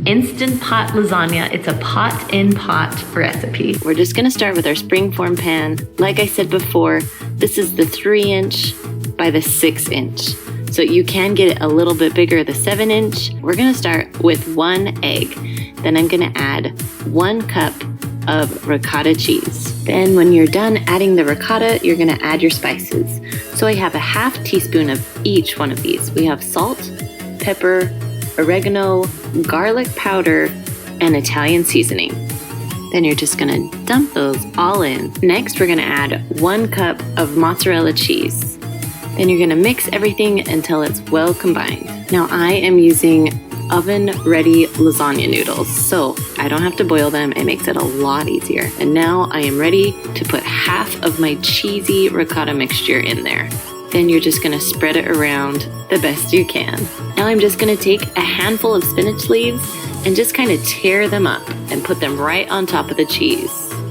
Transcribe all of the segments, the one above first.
Instant Pot lasagna. It's a pot-in-pot recipe. We're just gonna start with our springform pan. Like I said before, this is the 3-inch by the 6-inch. So you can get it a little bit bigger, the 7-inch. We're gonna start with 1 egg. Then I'm gonna add 1 cup of ricotta cheese. Then when you're done adding the ricotta, you're gonna add your spices. So I have a ½ teaspoon of each one of these. We have salt, pepper, oregano, garlic powder, and Italian seasoning. Then you're just gonna dump those all in. Next, we're gonna add 1 cup of mozzarella cheese. Then you're gonna mix everything until it's well combined. Now I am using oven-ready lasagna noodles, so I don't have to boil them. It makes it a lot easier. And now I am ready to put half of my cheesy ricotta mixture in there. Then you're just gonna spread it around the best you can. Now I'm just gonna take a handful of spinach leaves and just kind of tear them up and put them right on top of the cheese.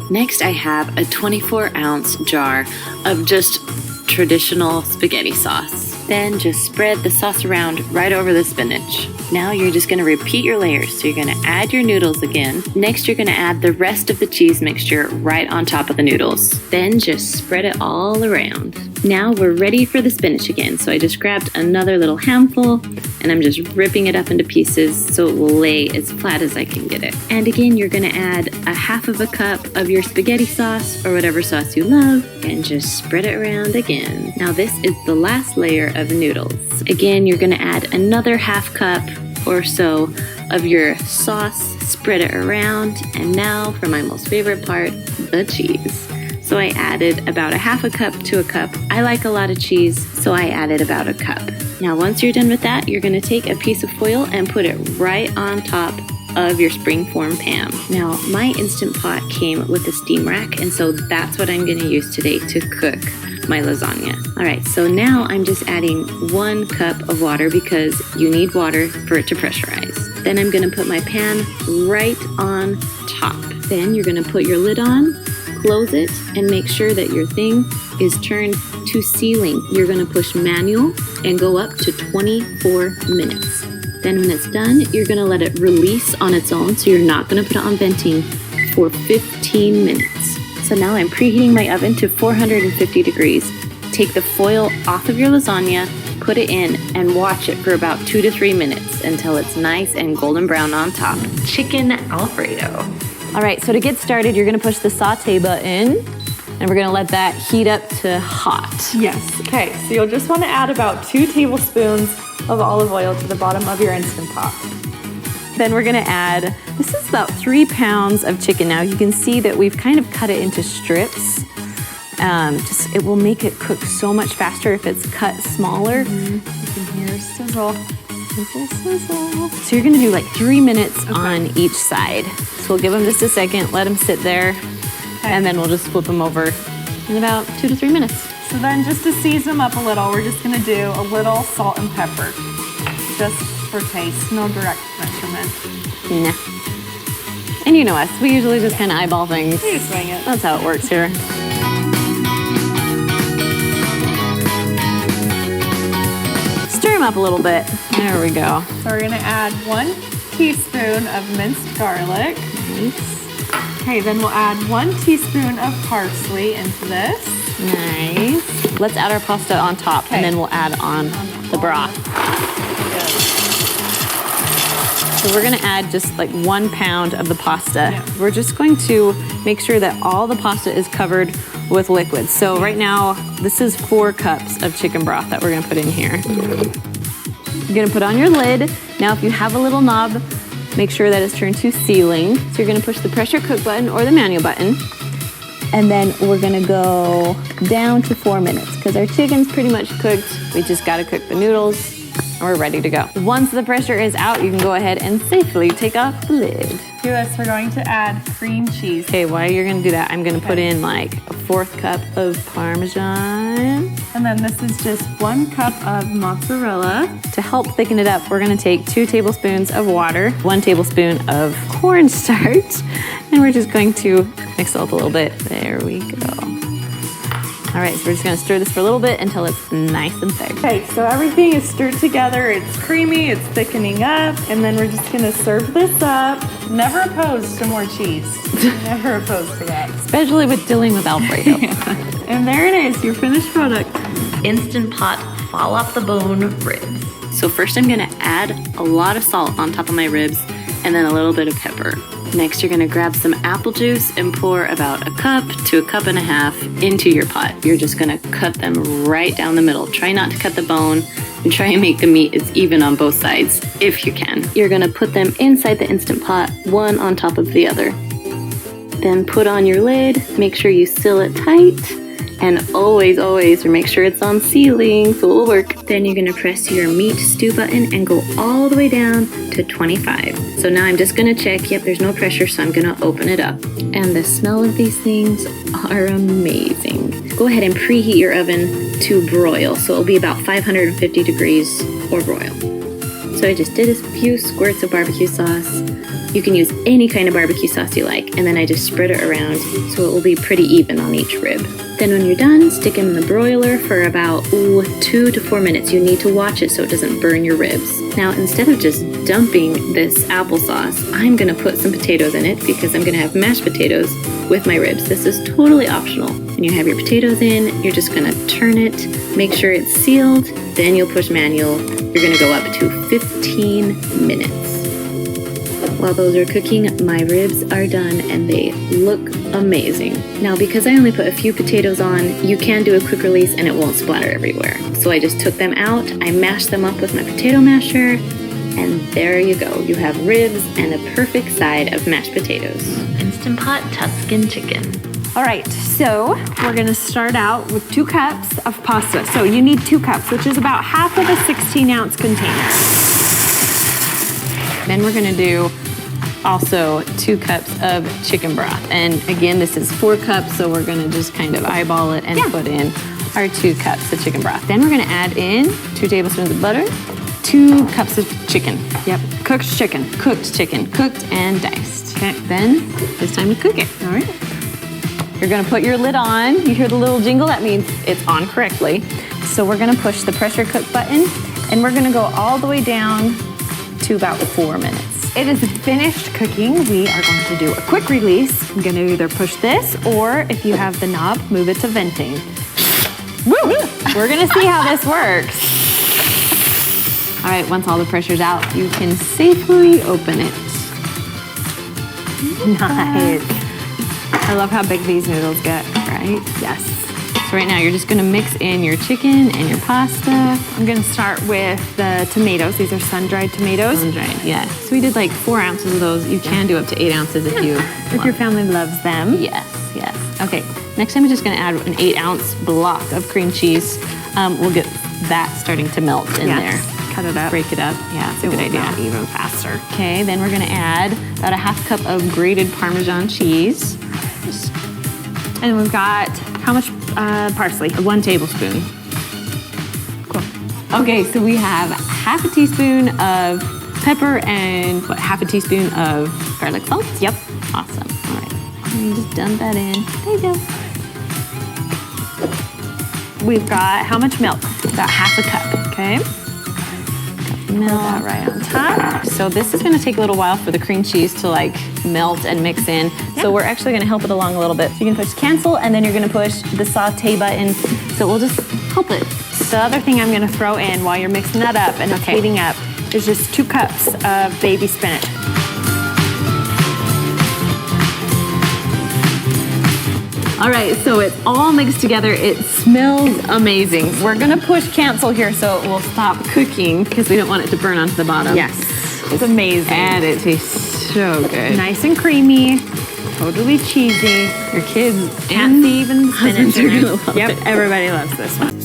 Next, I have a 24-ounce jar of just traditional spaghetti sauce. Then just spread the sauce around right over the spinach. Now you're just gonna repeat your layers. So you're gonna add your noodles again. Next, you're gonna add the rest of the cheese mixture right on top of the noodles. Then just spread it all around. Now we're ready for the spinach again. So I just grabbed another little handful and I'm just ripping it up into pieces so it will lay as flat as I can get it. And again, you're gonna add a ½ cup of your spaghetti sauce or whatever sauce you love and just spread it around again. Now this is the last layer of noodles. Again, you're gonna add another ½ cup or so of your sauce, spread it around, and now for my most favorite part, the cheese. So I added about a ½ cup to a cup. I like a lot of cheese, so I added about a cup. Now once you're done with that, you're gonna take a piece of foil and put it right on top of your springform pan. Now my Instant Pot came with a steam rack, and so that's what I'm gonna use today to cook my lasagna. All right, so now I'm just adding 1 cup of water because you need water for it to pressurize. Then I'm gonna put my pan right on top. Then you're gonna put your lid on, close it, and make sure that your thing is turned to sealing. You're gonna push manual and go up to 24 minutes. Then when it's done, you're gonna let it release on its own, so you're not gonna put it on venting for 15 minutes. So now I'm preheating my oven to 450 degrees. Take the foil off of your lasagna, put it in, and watch it for about 2 to 3 minutes until it's nice and golden brown on top. Chicken Alfredo. All right, so to get started, you're gonna push the saute button and we're gonna let that heat up to hot. Yes, okay, so you'll just wanna add about 2 tablespoons of olive oil to the bottom of your Instant Pot. Then we're gonna add, this is about 3 pounds of chicken. Now you can see that we've kind of cut it into strips. It will make it cook so much faster if it's cut smaller. You can hear sizzle. Sizzle. So you're gonna do like 3 minutes on each side. So we'll give them just a second, let them sit there, and then we'll just flip them over in about 2 to 3 minutes. So then just to season them up a little, we're just gonna do a little salt and pepper. Just for taste, no direct measurement. Nah. And you know us, we usually just kind of eyeball things. You just wing it. That's how it works here. Stir them up a little bit. There we go. So we're gonna add 1 teaspoon of minced garlic. Nice. Okay, then we'll add 1 teaspoon of parsley into this. Nice. Let's add our pasta on top, and then we'll add on the broth. So we're gonna add just like 1 pound of the pasta. Yeah. We're just going to make sure that all the pasta is covered with liquid. So right now, this is 4 cups of chicken broth that we're gonna put in here. You're gonna put on your lid. Now if you have a little knob, make sure that it's turned to sealing. So you're gonna push the pressure cook button or the manual button. And then we're gonna go down to 4 minutes because our chicken's pretty much cooked. We just gotta cook the noodles. And we're ready to go. Once the pressure is out, you can go ahead and safely take off the lid. To this, we're going to add cream cheese. Okay, while you're gonna do that, I'm gonna put in like a 4th cup of Parmesan. And then this is just 1 cup of mozzarella. To help thicken it up, we're gonna take 2 tablespoons of water, 1 tablespoon of cornstarch, and we're just going to mix it up a little bit. There we go. All right, so we're just gonna stir this for a little bit until it's nice and thick. Okay, so everything is stirred together. It's creamy, it's thickening up, and then we're just gonna serve this up. Never opposed to more cheese. Never opposed to that. Especially with dealing with Alfredo. And there it is, your finished product. Instant Pot fall off the bone ribs. So first I'm gonna add a lot of salt on top of my ribs and then a little bit of pepper. Next, you're gonna grab some apple juice and pour about a cup to a cup and a half into your pot. You're just gonna cut them right down the middle. Try not to cut the bone and try and make the meat as even on both sides if you can. You're gonna put them inside the Instant Pot, one on top of the other. Then put on your lid, make sure you seal it tight, and always make sure it's on sealing so it'll work. Then you're gonna press your meat stew button and go all the way down to 25. So now I'm just gonna check, yep, there's no pressure, so I'm gonna open it up. And the smell of these things are amazing. Go ahead and preheat your oven to broil, so it'll be about 550 degrees or broil. So I just did a few squirts of barbecue sauce. You can use any kind of barbecue sauce you like, and then I just spread it around so it will be pretty even on each rib. Then when you're done, stick them in the broiler for about 2 to 4 minutes. You need to watch it so it doesn't burn your ribs. Now, instead of just dumping this applesauce, I'm gonna put some potatoes in it because I'm gonna have mashed potatoes with my ribs. This is totally optional. When you have your potatoes in, you're just gonna turn it, make sure it's sealed, then you'll push manual. You're gonna go up to 15 minutes. While those are cooking, my ribs are done and they look amazing. Now, because I only put a few potatoes on, you can do a quick release and it won't splatter everywhere. So I just took them out, I mashed them up with my potato masher, and there you go. You have ribs and a perfect side of mashed potatoes. Instant Pot Tuscan chicken. All right, so we're gonna start out with 2 cups of pasta. So you need 2 cups, which is about half of a 16-ounce container. Then we're gonna do also 2 cups of chicken broth. And again, this is 4 cups, so we're gonna just kind of eyeball it and put in our 2 cups of chicken broth. Then we're gonna add in 2 tablespoons of butter, 2 cups of chicken. Yep, cooked chicken. Cooked chicken, cooked and diced. Okay, then it's time to cook it. All right. You're gonna put your lid on. You hear the little jingle, that means it's on correctly. So we're gonna push the pressure cook button and we're gonna go all the way down to about 4 minutes. It is finished cooking. We are going to do a quick release. I'm gonna either push this or if you have the knob, move it to venting. Woo! We're gonna see how this works. All right, once all the pressure's out, you can safely open it. Nice. I love how big these noodles get. Right? Yes. So right now you're just gonna mix in your chicken and your pasta. I'm gonna start with the tomatoes. These are sun-dried tomatoes. Sun-dried, yeah. So we did like 4 ounces of those. You can do up to 8 ounces if you If your family loves them. Yes. Okay, next time I'm just gonna add an 8-ounce block of cream cheese. We'll get that starting to melt in there. Cut it up. Break it up. Yeah, it's a good idea. Melt even faster. Okay, then we're gonna add about a half cup of grated Parmesan cheese. And we've got how much parsley? 1 tablespoon. Cool. Okay, so we have half a teaspoon of pepper and half a teaspoon of garlic salt? Yep. Awesome. All right. You just dump that in. There you go. We've got how much milk? About half a cup. Okay. Milk. Put that right on top. So this is gonna take a little while for the cream cheese to like melt and mix in. So we're actually gonna help it along a little bit. So you're gonna push cancel and then you're gonna push the saute button. So we'll just help it. The other thing I'm gonna throw in while you're mixing that up and it's heating up is just 2 cups of baby spinach. All right, so it's all mixed together. It smells amazing. We're gonna push cancel here so it will stop cooking because we don't want it to burn onto the bottom. Yes, it's amazing. And it tastes so good. Nice and creamy, totally cheesy. Your kids Can't see even the spinach husbands are in gonna it. love Yep, it. everybody loves this one.